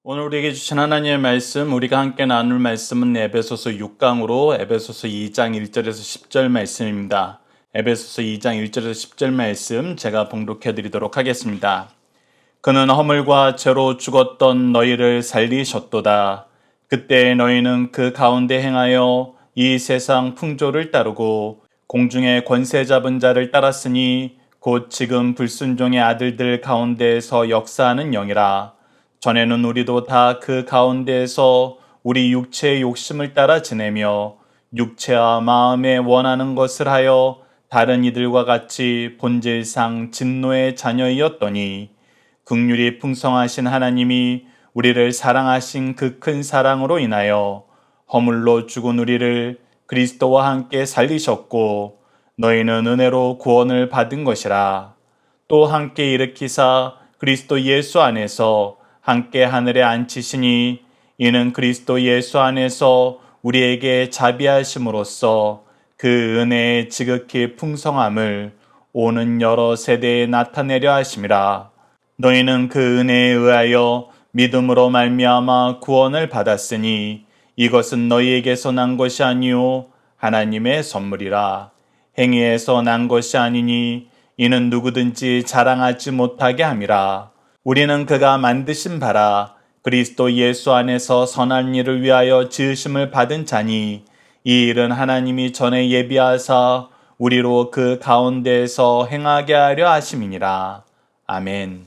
오늘 우리에게 주신 하나님의 말씀, 우리가 함께 나눌 말씀은 에베소서 6강으로 에베소서 2장 1절에서 10절 말씀입니다. 에베소서 2장 1절에서 10절 말씀 제가 봉독해 드리도록 하겠습니다. 그는 허물과 죄로 죽었던 너희를 살리셨도다. 그때 너희는 그 가운데 행하여 이 세상 풍조를 따르고 공중의 권세 잡은 자를 따랐으니 곧 지금 불순종의 아들들 가운데에서 역사하는 영이라. 전에는 우리도 다 그 가운데에서 우리 육체의 욕심을 따라 지내며 육체와 마음에 원하는 것을 하여 다른 이들과 같이 본질상 진노의 자녀이었더니 긍휼이 풍성하신 하나님이 우리를 사랑하신 그 큰 사랑으로 인하여 허물로 죽은 우리를 그리스도와 함께 살리셨고 너희는 은혜로 구원을 받은 것이라. 또 함께 일으키사 그리스도 예수 안에서 함께 하늘에 앉히시니 이는 그리스도 예수 안에서 우리에게 자비하심으로써 그 은혜의 지극히 풍성함을 오는 여러 세대에 나타내려 하심이라. 너희는 그 은혜에 의하여 믿음으로 말미암아 구원을 받았으니 이것은 너희에게서 난 것이 아니요 하나님의 선물이라. 행위에서 난 것이 아니니 이는 누구든지 자랑하지 못하게 함이라. 우리는 그가 만드신 바라 그리스도 예수 안에서 선한 일을 위하여 지으심을 받은 자니 이 일은 하나님이 전에 예비하사 우리로 그 가운데에서 행하게 하려 하심이니라. 아멘.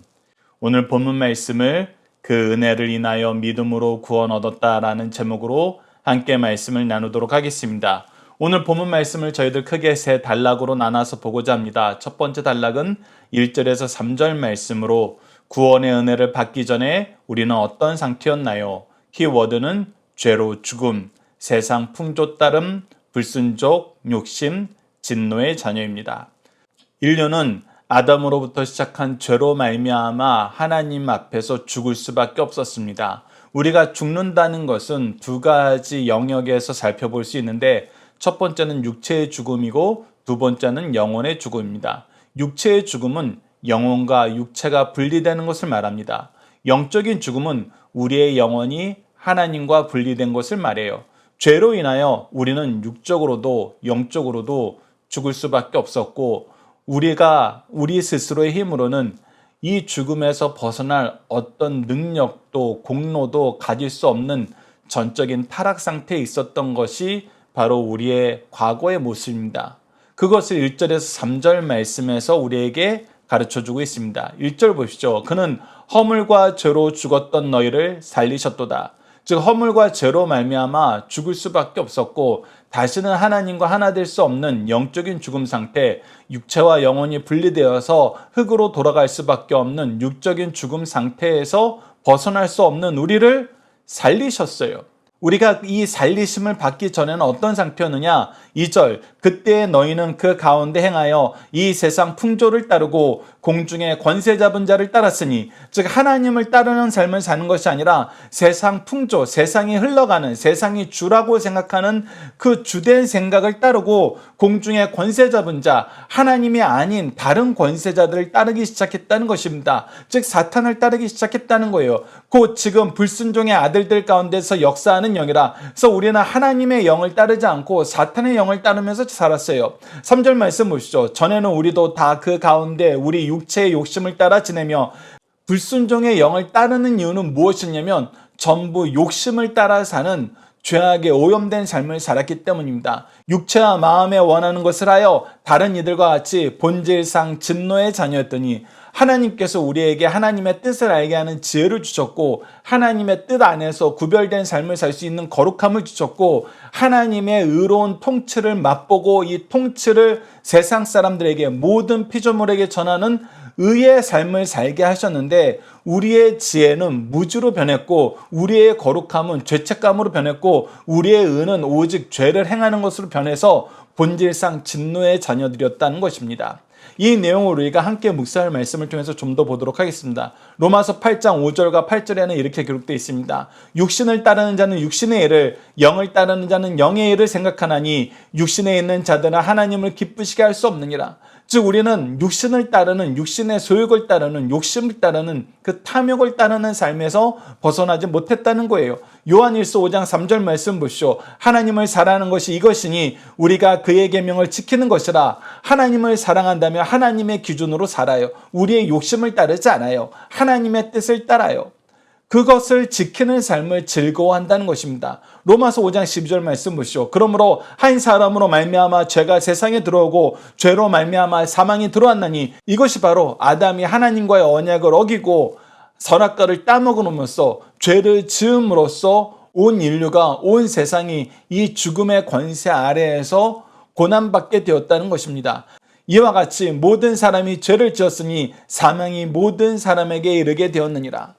오늘 본문 말씀을 그 은혜를 인하여 믿음으로 구원 얻었다라는 제목으로 함께 말씀을 나누도록 하겠습니다. 오늘 본문 말씀을 저희들 크게 세 단락으로 나눠서 보고자 합니다. 첫 번째 단락은 1절에서 3절 말씀으로 구원의 은혜를 받기 전에 우리는 어떤 상태였나요? 키워드는 죄로 죽음, 세상 풍조 따름, 불순종, 욕심, 진노의 자녀입니다. 인류는 아담으로부터 시작한 죄로 말미암아 하나님 앞에서 죽을 수밖에 없었습니다. 우리가 죽는다는 것은 두 가지 영역에서 살펴볼 수 있는데 첫 번째는 육체의 죽음이고 두 번째는 영혼의 죽음입니다. 육체의 죽음은 영혼과 육체가 분리되는 것을 말합니다. 영적인 죽음은 우리의 영혼이 하나님과 분리된 것을 말해요. 죄로 인하여 우리는 육적으로도 영적으로도 죽을 수밖에 없었고 우리 스스로의 힘으로는 이 죽음에서 벗어날 어떤 능력도 공로도 가질 수 없는 전적인 타락 상태에 있었던 것이 바로 우리의 과거의 모습입니다. 그것을 1절에서 3절 말씀에서 우리에게 가르쳐주고 있습니다. 1절 보십시오. 그는 허물과 죄로 죽었던 너희를 살리셨도다. 즉 허물과 죄로 말미암아 죽을 수밖에 없었고 다시는 하나님과 하나 될 수 없는 영적인 죽음 상태, 육체와 영혼이 분리되어서 흙으로 돌아갈 수밖에 없는 육적인 죽음 상태에서 벗어날 수 없는 우리를 살리셨어요. 우리가 이 살리심을 받기 전에는 어떤 상태였느냐? 2절, 그때 너희는 그 가운데 행하여 이 세상 풍조를 따르고 공중의 권세 잡은 자를 따랐으니, 즉 하나님을 따르는 삶을 사는 것이 아니라 세상 풍조, 세상이 흘러가는, 세상이 주라고 생각하는 그 주된 생각을 따르고 공중의 권세 잡은 자, 하나님이 아닌 다른 권세자들을 따르기 시작했다는 것입니다. 즉 사탄을 따르기 시작했다는 거예요. 곧 지금 불순종의 아들들 가운데서 역사하는 영이라. 그래서 우리는 하나님의 영을 따르지 않고 사탄의 영을 따르면서 살았어요. 3절 말씀 보시죠. 전에는 우리도 다 그 가운데 우리 육체의 욕심을 따라 지내며, 불순종의 영을 따르는 이유는 무엇이냐면 전부 욕심을 따라 사는 죄악에 오염된 삶을 살았기 때문입니다. 육체와 마음에 원하는 것을 하여 다른 이들과 같이 본질상 진노의 자녀였더니 하나님께서 우리에게 하나님의 뜻을 알게 하는 지혜를 주셨고 하나님의 뜻 안에서 구별된 삶을 살 수 있는 거룩함을 주셨고 하나님의 의로운 통치를 맛보고 이 통치를 세상 사람들에게, 모든 피조물에게 전하는 의의 삶을 살게 하셨는데 우리의 지혜는 무지로 변했고 우리의 거룩함은 죄책감으로 변했고 우리의 의는 오직 죄를 행하는 것으로 변해서 본질상 진노의 자녀들이었다는 것입니다. 이 내용을 우리가 함께 묵상할 말씀을 통해서 좀 더 보도록 하겠습니다. 로마서 8장 5절과 8절에는 이렇게 기록되어 있습니다. 육신을 따르는 자는 육신의 일을, 영을 따르는 자는 영의 일을 생각하나니 육신에 있는 자들은 하나님을 기쁘시게 할 수 없느니라. 즉 우리는 육신을 따르는, 육신의 소욕을 따르는, 욕심을 따르는 그 탐욕을 따르는 삶에서 벗어나지 못했다는 거예요. 요한일서 5장 3절 말씀 보시오. 하나님을 사랑하는 것이 이것이니 우리가 그의 계명을 지키는 것이라. 하나님을 사랑한다면 하나님의 기준으로 살아요. 우리의 욕심을 따르지 않아요. 하나님의 뜻을 따라요. 그것을 지키는 삶을 즐거워한다는 것입니다. 로마서 5장 12절 말씀 보시오. 그러므로 한 사람으로 말미암아 죄가 세상에 들어오고 죄로 말미암아 사망이 들어왔나니 이것이 바로 아담이 하나님과의 언약을 어기고 선악과를 따먹음으로써 죄를 지음으로써 온 인류가, 온 세상이 이 죽음의 권세 아래에서 고난받게 되었다는 것입니다. 이와 같이 모든 사람이 죄를 지었으니 사망이 모든 사람에게 이르게 되었느니라.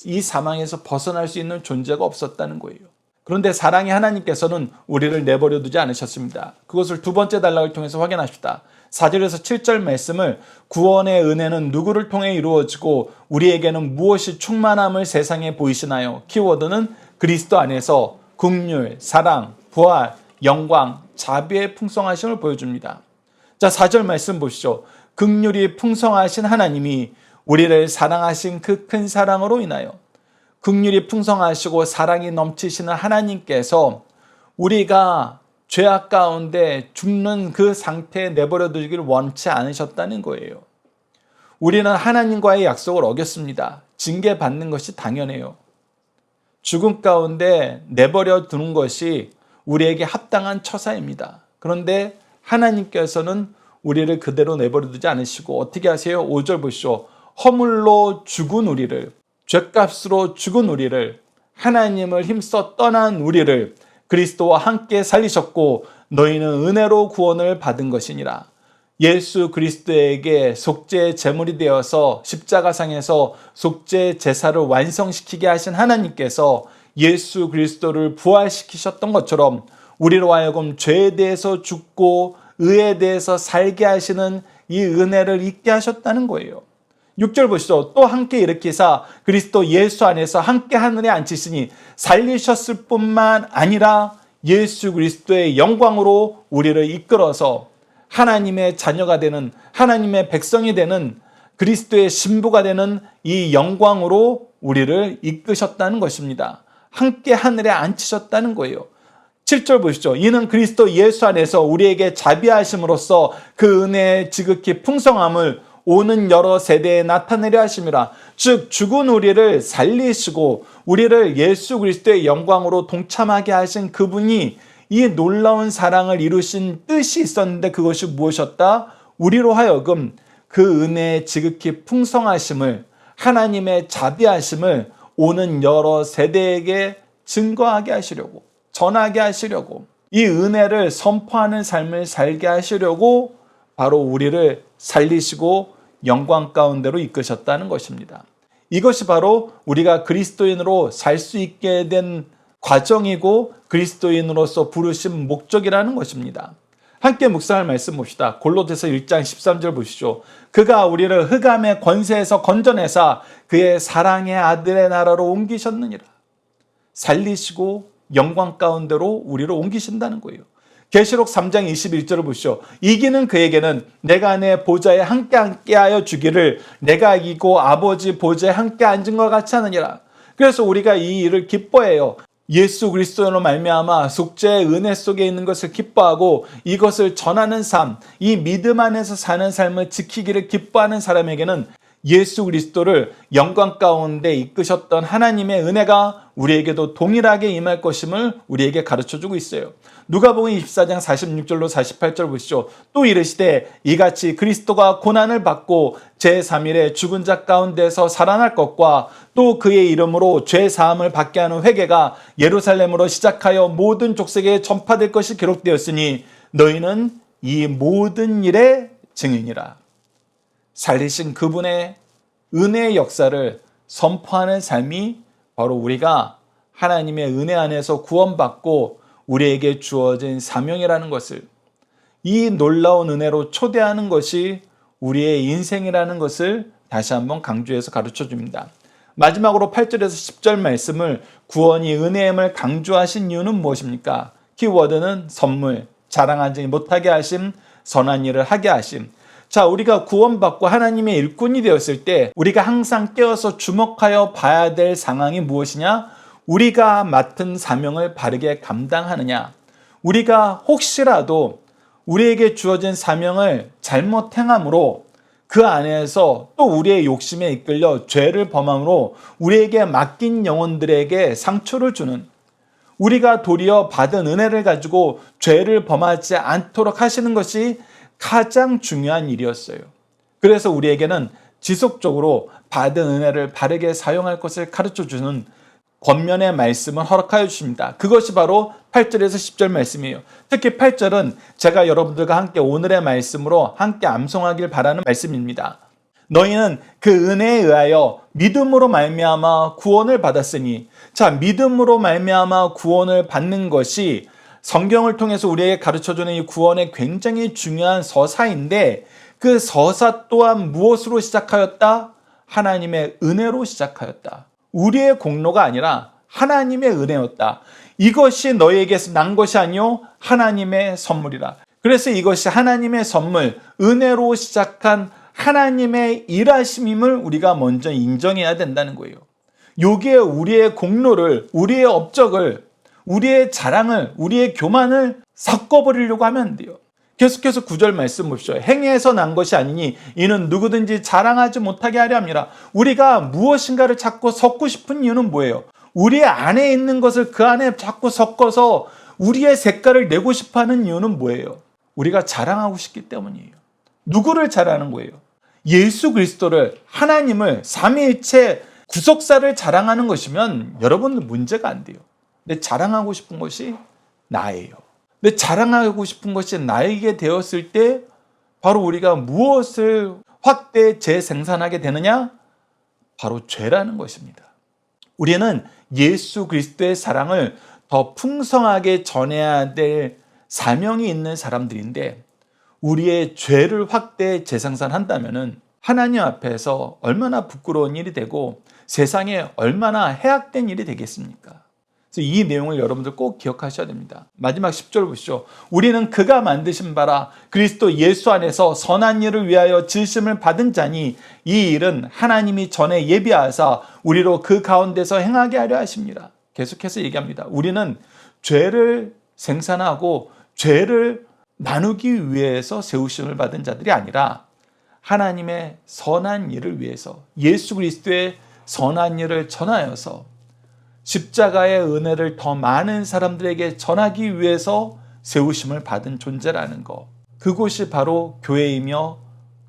이 사망에서 벗어날 수 있는 존재가 없었다는 거예요. 그런데 사랑의 하나님께서는 우리를 내버려 두지 않으셨습니다. 그것을 두 번째 단락을 통해서 확인합시다. 4절에서 7절 말씀을 구원의 은혜는 누구를 통해 이루어지고 우리에게는 무엇이 충만함을 세상에 보이시나요? 키워드는 그리스도 안에서 긍휼, 사랑, 부활, 영광, 자비의 풍성하심을 보여줍니다. 자, 4절 말씀 보시죠. 긍휼이 풍성하신 하나님이 우리를 사랑하신 그 큰 사랑으로 인하여 긍휼이 풍성하시고 사랑이 넘치시는 하나님께서 우리가 죄악 가운데 죽는 그 상태에 내버려 두기를 원치 않으셨다는 거예요. 우리는 하나님과의 약속을 어겼습니다. 징계받는 것이 당연해요. 죽음 가운데 내버려 두는 것이 우리에게 합당한 처사입니다. 그런데 하나님께서는 우리를 그대로 내버려 두지 않으시고 어떻게 하세요? 5절 보시오. 허물로 죽은 우리를, 죗값으로 죽은 우리를, 하나님을 힘써 떠난 우리를 그리스도와 함께 살리셨고 너희는 은혜로 구원을 받은 것이니라. 예수 그리스도에게 속죄 제물이 되어서 십자가상에서 속죄 제사를 완성시키게 하신 하나님께서 예수 그리스도를 부활시키셨던 것처럼 우리로 하여금 죄에 대해서 죽고 의에 대해서 살게 하시는 이 은혜를 잊게 하셨다는 거예요. 6절 보시죠. 또 함께 일으키사 그리스도 예수 안에서 함께 하늘에 앉히시니 살리셨을 뿐만 아니라 예수 그리스도의 영광으로 우리를 이끌어서 하나님의 자녀가 되는, 하나님의 백성이 되는, 그리스도의 신부가 되는 이 영광으로 우리를 이끄셨다는 것입니다. 함께 하늘에 앉히셨다는 거예요. 7절 보시죠. 이는 그리스도 예수 안에서 우리에게 자비하심으로써 그 은혜의 지극히 풍성함을 오는 여러 세대에 나타내려 하심이라. 즉 죽은 우리를 살리시고 우리를 예수 그리스도의 영광으로 동참하게 하신 그분이 이 놀라운 사랑을 이루신 뜻이 있었는데 그것이 무엇이었다? 우리로 하여금 그 은혜의 지극히 풍성하심을, 하나님의 자비하심을 오는 여러 세대에게 증거하게 하시려고, 전하게 하시려고, 이 은혜를 선포하는 삶을 살게 하시려고 바로 우리를 살리시고 영광 가운데로 이끄셨다는 것입니다. 이것이 바로 우리가 그리스도인으로 살 수 있게 된 과정이고 그리스도인으로서 부르신 목적이라는 것입니다. 함께 묵상할 말씀 봅시다. 골로새서 1장 13절 보시죠. 그가 우리를 흑암의 권세에서 건져내사 그의 사랑의 아들의 나라로 옮기셨느니라. 살리시고 영광 가운데로 우리를 옮기신다는 거예요. 계시록 3장 21절을 보시죠. 이기는 그에게는 내가 내 보좌에 함께하여 주기를 내가 이기고 아버지 보좌에 함께 앉은 것 같이 하느니라. 그래서 우리가 이 일을 기뻐해요. 예수 그리스도로 말미암아 속죄의 은혜 속에 있는 것을 기뻐하고 이것을 전하는 삶, 이 믿음 안에서 사는 삶을 지키기를 기뻐하는 사람에게는 예수 그리스도를 영광 가운데 이끄셨던 하나님의 은혜가 우리에게도 동일하게 임할 것임을 우리에게 가르쳐주고 있어요. 누가복음 24장 46절로 48절 보시죠. 또 이르시되 이같이 그리스도가 고난을 받고 제3일에 죽은 자 가운데서 살아날 것과 또 그의 이름으로 죄 사함을 받게 하는 회개가 예루살렘으로 시작하여 모든 족속에 전파될 것이 기록되었으니 너희는 이 모든 일의 증인이라. 살리신 그분의 은혜의 역사를 선포하는 삶이 바로 우리가 하나님의 은혜 안에서 구원받고 우리에게 주어진 사명이라는 것을, 이 놀라운 은혜로 초대하는 것이 우리의 인생이라는 것을 다시 한번 강조해서 가르쳐 줍니다. 마지막으로 8절에서 10절 말씀을 구원이 은혜임을 강조하신 이유는 무엇입니까? 키워드는 선물, 자랑하지 못하게 하심, 선한 일을 하게 하심. 자, 우리가 구원받고 하나님의 일꾼이 되었을 때 우리가 항상 깨어서 주목하여 봐야 될 상황이 무엇이냐? 우리가 맡은 사명을 바르게 감당하느냐? 우리가 혹시라도 우리에게 주어진 사명을 잘못 행함으로 그 안에서 또 우리의 욕심에 이끌려 죄를 범함으로 우리에게 맡긴 영혼들에게 상처를 주는, 우리가 도리어 받은 은혜를 가지고 죄를 범하지 않도록 하시는 것이 가장 중요한 일이었어요. 그래서 우리에게는 지속적으로 받은 은혜를 바르게 사용할 것을 가르쳐주는 권면의 말씀을 허락하여 주십니다. 그것이 바로 8절에서 10절 말씀이에요. 특히 8절은 제가 여러분들과 함께 오늘의 말씀으로 함께 암송하길 바라는 말씀입니다. 너희는 그 은혜에 의하여 믿음으로 말미암아 구원을 받았으니, 자, 믿음으로 말미암아 구원을 받는 것이 성경을 통해서 우리에게 가르쳐주는 이 구원의 굉장히 중요한 서사인데, 그 서사 또한 무엇으로 시작하였다? 하나님의 은혜로 시작하였다. 우리의 공로가 아니라 하나님의 은혜였다. 이것이 너희에게서 난 것이 아니요 하나님의 선물이라. 그래서 이것이 하나님의 선물, 은혜로 시작한 하나님의 일하심임을 우리가 먼저 인정해야 된다는 거예요. 여기에 우리의 공로를, 우리의 업적을, 우리의 자랑을, 우리의 교만을 섞어버리려고 하면 안 돼요. 계속해서 9절 말씀 보십시오. 행위에서 난 것이 아니니 이는 누구든지 자랑하지 못하게 하려 함이라. 우리가 무엇인가를 자꾸 섞고 싶은 이유는 뭐예요? 우리 안에 있는 것을 그 안에 자꾸 섞어서 우리의 색깔을 내고 싶어하는 이유는 뭐예요? 우리가 자랑하고 싶기 때문이에요. 누구를 자랑하는 거예요? 예수 그리스도를, 하나님을, 삼위일체 구속사를 자랑하는 것이면 여러분은 문제가 안 돼요. 근데 자랑하고 싶은 것이 나예요. 근데 자랑하고 싶은 것이 나에게 되었을 때 바로 우리가 무엇을 확대 재생산하게 되느냐? 바로 죄라는 것입니다. 우리는 예수 그리스도의 사랑을 더 풍성하게 전해야 될 사명이 있는 사람들인데, 우리의 죄를 확대 재생산한다면 하나님 앞에서 얼마나 부끄러운 일이 되고 세상에 얼마나 해악된 일이 되겠습니까? 그래서 이 내용을 여러분들 꼭 기억하셔야 됩니다. 마지막 10절 보시죠. 우리는 그가 만드신 바라 그리스도 예수 안에서 선한 일을 위하여 지으심을 받은 자니 이 일은 하나님이 전에 예비하사 우리로 그 가운데서 행하게 하려 하십니다. 계속해서 얘기합니다. 우리는 죄를 생산하고 죄를 나누기 위해서 세우심을 받은 자들이 아니라 하나님의 선한 일을 위해서, 예수 그리스도의 선한 일을 전하여서 십자가의 은혜를 더 많은 사람들에게 전하기 위해서 세우심을 받은 존재라는 것, 그곳이 바로 교회이며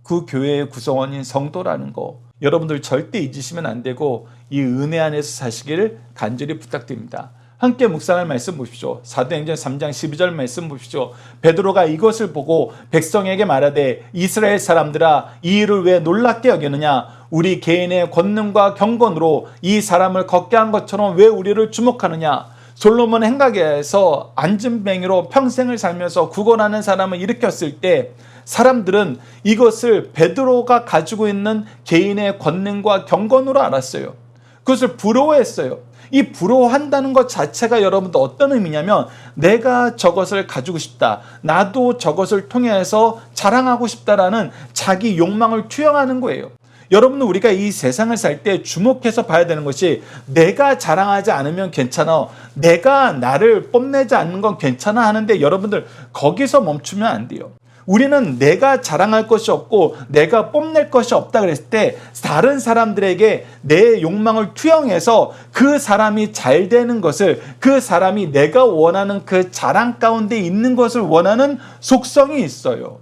그 교회의 구성원인 성도라는 것, 여러분들 절대 잊으시면 안 되고 이 은혜 안에서 사시기를 간절히 부탁드립니다. 함께 묵상할 말씀 보십시오. 사도행전 3장 12절 말씀 보십시오. 베드로가 이것을 보고 백성에게 말하되 이스라엘 사람들아 이 일을 왜 놀랍게 여기느냐? 우리 개인의 권능과 경건으로 이 사람을 걷게 한 것처럼 왜 우리를 주목하느냐? 솔로몬 행각에서 안진뱅이로 평생을 살면서 구걸하는 사람을 일으켰을 때 사람들은 이것을 베드로가 가지고 있는 개인의 권능과 경건으로 알았어요. 그것을 부러워했어요. 이 부러워한다는 것 자체가 여러분들 어떤 의미냐면 내가 저것을 가지고 싶다, 나도 저것을 통해서 자랑하고 싶다라는 자기 욕망을 투영하는 거예요. 여러분은 우리가 이 세상을 살 때 주목해서 봐야 되는 것이 내가 자랑하지 않으면 괜찮아, 내가 나를 뽐내지 않는 건 괜찮아 하는데 여러분들 거기서 멈추면 안 돼요. 우리는 내가 자랑할 것이 없고 내가 뽐낼 것이 없다 그랬을 때 다른 사람들에게 내 욕망을 투영해서 그 사람이 잘 되는 것을, 그 사람이 내가 원하는 그 자랑 가운데 있는 것을 원하는 속성이 있어요.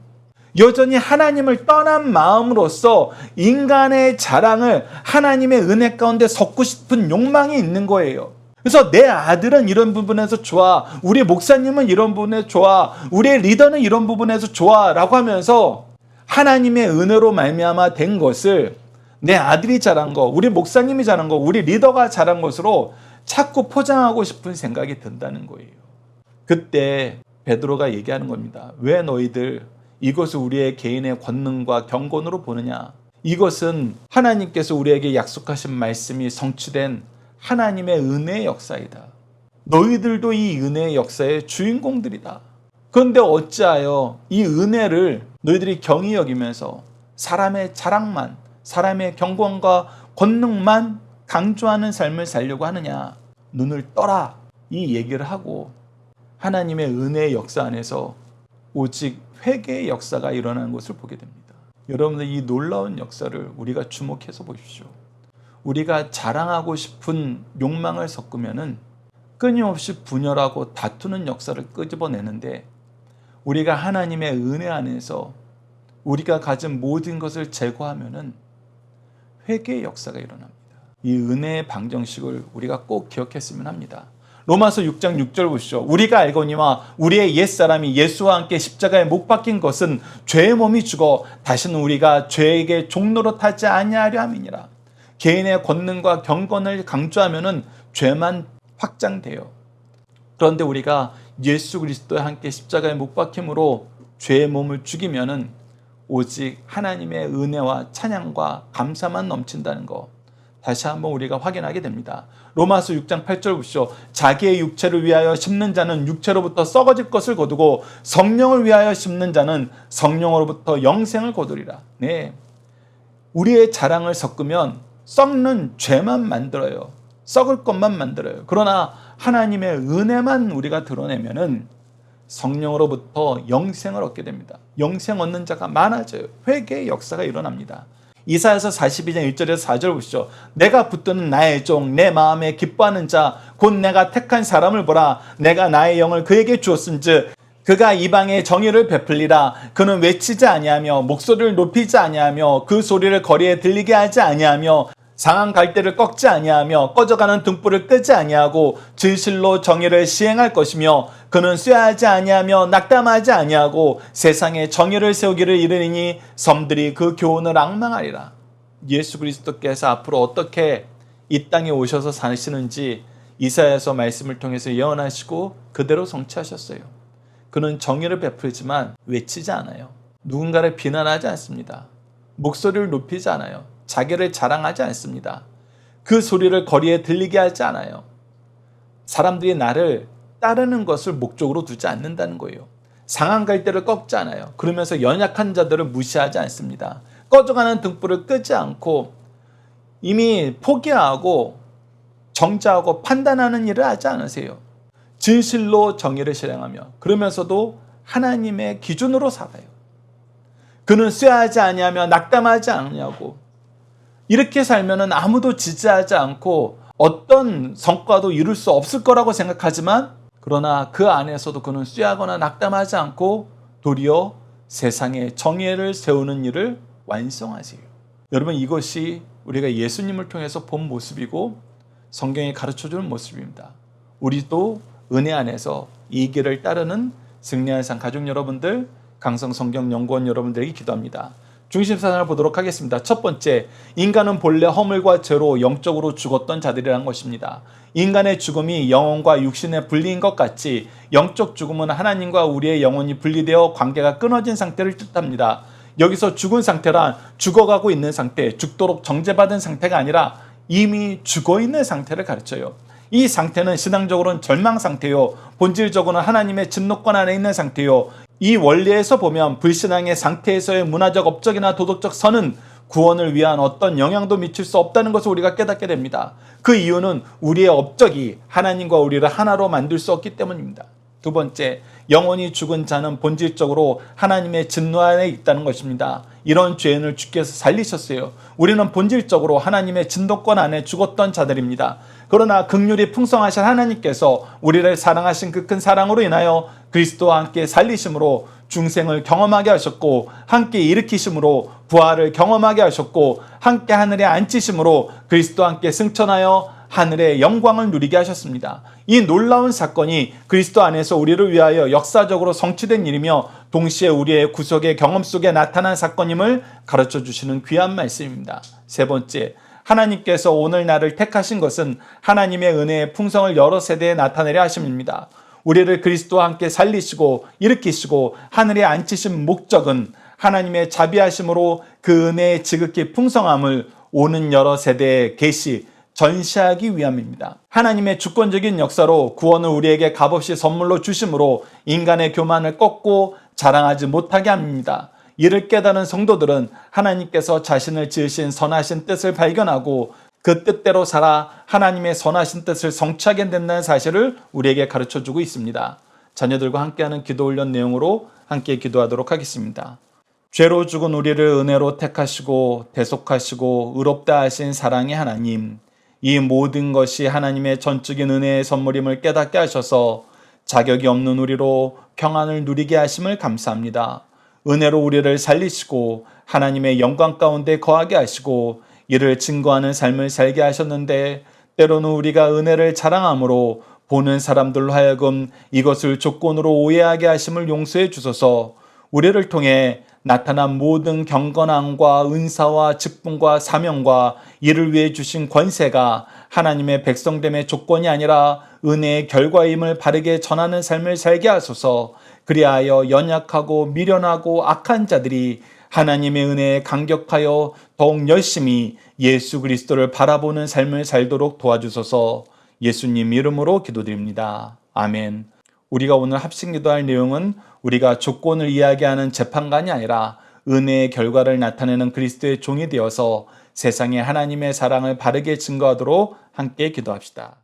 여전히 하나님을 떠난 마음으로써 인간의 자랑을 하나님의 은혜 가운데 섞고 싶은 욕망이 있는 거예요. 그래서 내 아들은 이런 부분에서 좋아, 우리 목사님은 이런 부분에 좋아, 우리의 리더는 이런 부분에서 좋아 라고 하면서 하나님의 은혜로 말미암아 된 것을 내 아들이 잘한 거, 우리 목사님이 잘한 거, 우리 리더가 잘한 것으로 자꾸 포장하고 싶은 생각이 든다는 거예요. 그때 베드로가 얘기하는 겁니다. 왜 너희들 이것을 우리의 개인의 권능과 경건으로 보느냐? 이것은 하나님께서 우리에게 약속하신 말씀이 성취된 하나님의 은혜의 역사이다. 너희들도 이 은혜의 역사의 주인공들이다. 그런데 어찌하여 이 은혜를 너희들이 경히 여기면서 사람의 자랑만, 사람의 경건과 권능만 강조하는 삶을 살려고 하느냐? 눈을 떠라. 이 얘기를 하고 하나님의 은혜의 역사 안에서 오직 회개의 역사가 일어나는 것을 보게 됩니다. 여러분들, 이 놀라운 역사를 우리가 주목해서 보십시오. 우리가 자랑하고 싶은 욕망을 섞으면은 끊임없이 분열하고 다투는 역사를 끄집어내는데, 우리가 하나님의 은혜 안에서 우리가 가진 모든 것을 제거하면은 회개의 역사가 일어납니다. 이 은혜의 방정식을 우리가 꼭 기억했으면 합니다. 로마서 6장 6절 보시죠. 우리가 알거니와 우리의 옛사람이 예수와 함께 십자가에 못 박힌 것은 죄의 몸이 죽어 다시는 우리가 죄에게 종노릇 하지 아니하려 함이니라. 개인의 권능과 경건을 강조하면은 죄만 확장돼요. 그런데 우리가 예수 그리스도와 함께 십자가에 못 박힘으로 죄의 몸을 죽이면은 오직 하나님의 은혜와 찬양과 감사만 넘친다는 거 다시 한번 우리가 확인하게 됩니다. 로마서 6장 8절 보시죠. 자기의 육체를 위하여 심는 자는 육체로부터 썩어질 것을 거두고 성령을 위하여 심는 자는 성령으로부터 영생을 거두리라. 네, 우리의 자랑을 섞으면 썩는 죄만 만들어요. 썩을 것만 만들어요. 그러나 하나님의 은혜만 우리가 드러내면은 성령으로부터 영생을 얻게 됩니다. 영생 얻는 자가 많아져요. 회개의 역사가 일어납니다. 이사야서 42장 1절에서 4절 보시죠. 내가 붙드는 나의 종, 내 마음에 기뻐하는 자, 곧 내가 택한 사람을 보라. 내가 나의 영을 그에게 주었은즉 그가 이방의 정의를 베풀리라. 그는 외치지 아니하며 목소리를 높이지 아니하며 그 소리를 거리에 들리게 하지 아니하며 상한 갈대를 꺾지 아니하며 꺼져가는 등불을 끄지 아니하고 진실로 정의를 시행할 것이며 그는 쇠하지 아니하며 낙담하지 아니하고 세상에 정의를 세우기를 이르니 섬들이 그 교훈을 앙망하리라. 예수 그리스도께서 앞으로 어떻게 이 땅에 오셔서 사시는지 이사야서 말씀을 통해서 예언하시고 그대로 성취하셨어요. 그는 정의를 베풀지만 외치지 않아요. 누군가를 비난하지 않습니다. 목소리를 높이지 않아요. 자기를 자랑하지 않습니다. 그 소리를 거리에 들리게 하지 않아요. 사람들이 나를 따르는 것을 목적으로 두지 않는다는 거예요. 상한 갈대를 꺾지 않아요. 그러면서 연약한 자들을 무시하지 않습니다. 꺼져가는 등불을 끄지 않고 이미 포기하고 정죄하고 판단하는 일을 하지 않으세요. 진실로 정의를 실행하며 그러면서도 하나님의 기준으로 살아요. 그는 쇠하지 아니하며 낙담하지 않냐고. 이렇게 살면은 아무도 지지하지 않고 어떤 성과도 이룰 수 없을 거라고 생각하지만, 그러나 그 안에서도 그는 쇠하거나 낙담하지 않고 도리어 세상에 정의를 세우는 일을 완성하세요. 여러분, 이것이 우리가 예수님을 통해서 본 모습이고 성경이 가르쳐주는 모습입니다. 우리도 은혜 안에서 이 길을 따르는 승리한 삶 가족 여러분들, 강성성경연구원 여러분들에게 기도합니다. 중심사상을 보도록 하겠습니다. 첫 번째, 인간은 본래 허물과 죄로 영적으로 죽었던 자들이란 것입니다. 인간의 죽음이 영혼과 육신의 분리인 것 같이 영적 죽음은 하나님과 우리의 영혼이 분리되어 관계가 끊어진 상태를 뜻합니다. 여기서 죽은 상태란 죽어가고 있는 상태, 죽도록 정죄받은 상태가 아니라 이미 죽어있는 상태를 가르쳐요. 이 상태는 신앙적으로는 절망 상태요, 본질적으로는 하나님의 진노권 안에 있는 상태요. 이 원리에서 보면 불신앙의 상태에서의 문화적, 업적이나 도덕적 선은 구원을 위한 어떤 영향도 미칠 수 없다는 것을 우리가 깨닫게 됩니다. 그 이유는 우리의 업적이 하나님과 우리를 하나로 만들 수 없기 때문입니다. 두 번째, 영원히 죽은 자는 본질적으로 하나님의 진노 안에 있다는 것입니다. 이런 죄인을 주께서 살리셨어요. 우리는 본질적으로 하나님의 진노권 안에 죽었던 자들입니다. 그러나 긍휼이 풍성하신 하나님께서 우리를 사랑하신 그 큰 사랑으로 인하여 그리스도와 함께 살리심으로 중생을 경험하게 하셨고, 함께 일으키심으로 부활을 경험하게 하셨고, 함께 하늘에 앉히심으로 그리스도와 함께 승천하여 하늘의 영광을 누리게 하셨습니다. 이 놀라운 사건이 그리스도 안에서 우리를 위하여 역사적으로 성취된 일이며 동시에 우리의 구속의 경험 속에 나타난 사건임을 가르쳐 주시는 귀한 말씀입니다. 세 번째, 하나님께서 오늘 나를 택하신 것은 하나님의 은혜의 풍성을 여러 세대에 나타내려 하심입니다. 우리를 그리스도와 함께 살리시고 일으키시고 하늘에 앉히신 목적은 하나님의 자비하심으로 그 은혜의 지극히 풍성함을 오는 여러 세대에 계시 전시하기 위함입니다. 하나님의 주권적인 역사로 구원을 우리에게 값없이 선물로 주심으로 인간의 교만을 꺾고 자랑하지 못하게 합니다. 이를 깨달은 성도들은 하나님께서 자신을 지으신 선하신 뜻을 발견하고 그 뜻대로 살아 하나님의 선하신 뜻을 성취하게 된다는 사실을 우리에게 가르쳐주고 있습니다. 자녀들과 함께하는 기도 훈련 내용으로 함께 기도하도록 하겠습니다. 죄로 죽은 우리를 은혜로 택하시고 대속하시고 의롭다 하신 사랑의 하나님, 이 모든 것이 하나님의 전적인 은혜의 선물임을 깨닫게 하셔서 자격이 없는 우리로 평안을 누리게 하심을 감사합니다. 은혜로 우리를 살리시고 하나님의 영광 가운데 거하게 하시고 이를 증거하는 삶을 살게 하셨는데, 때로는 우리가 은혜를 자랑함으로 보는 사람들로 하여금 이것을 조건으로 오해하게 하심을 용서해 주소서. 우리를 통해 나타난 모든 경건함과 은사와 직분과 사명과 이를 위해 주신 권세가 하나님의 백성됨의 조건이 아니라 은혜의 결과임을 바르게 전하는 삶을 살게 하소서. 그리하여 연약하고 미련하고 악한 자들이 하나님의 은혜에 감격하여 더욱 열심히 예수 그리스도를 바라보는 삶을 살도록 도와주소서. 예수님 이름으로 기도드립니다. 아멘. 우리가 오늘 합심 기도할 내용은 우리가 조건을 이야기하는 재판관이 아니라 은혜의 결과를 나타내는 그리스도의 종이 되어서 세상에 하나님의 사랑을 바르게 증거하도록 함께 기도합시다.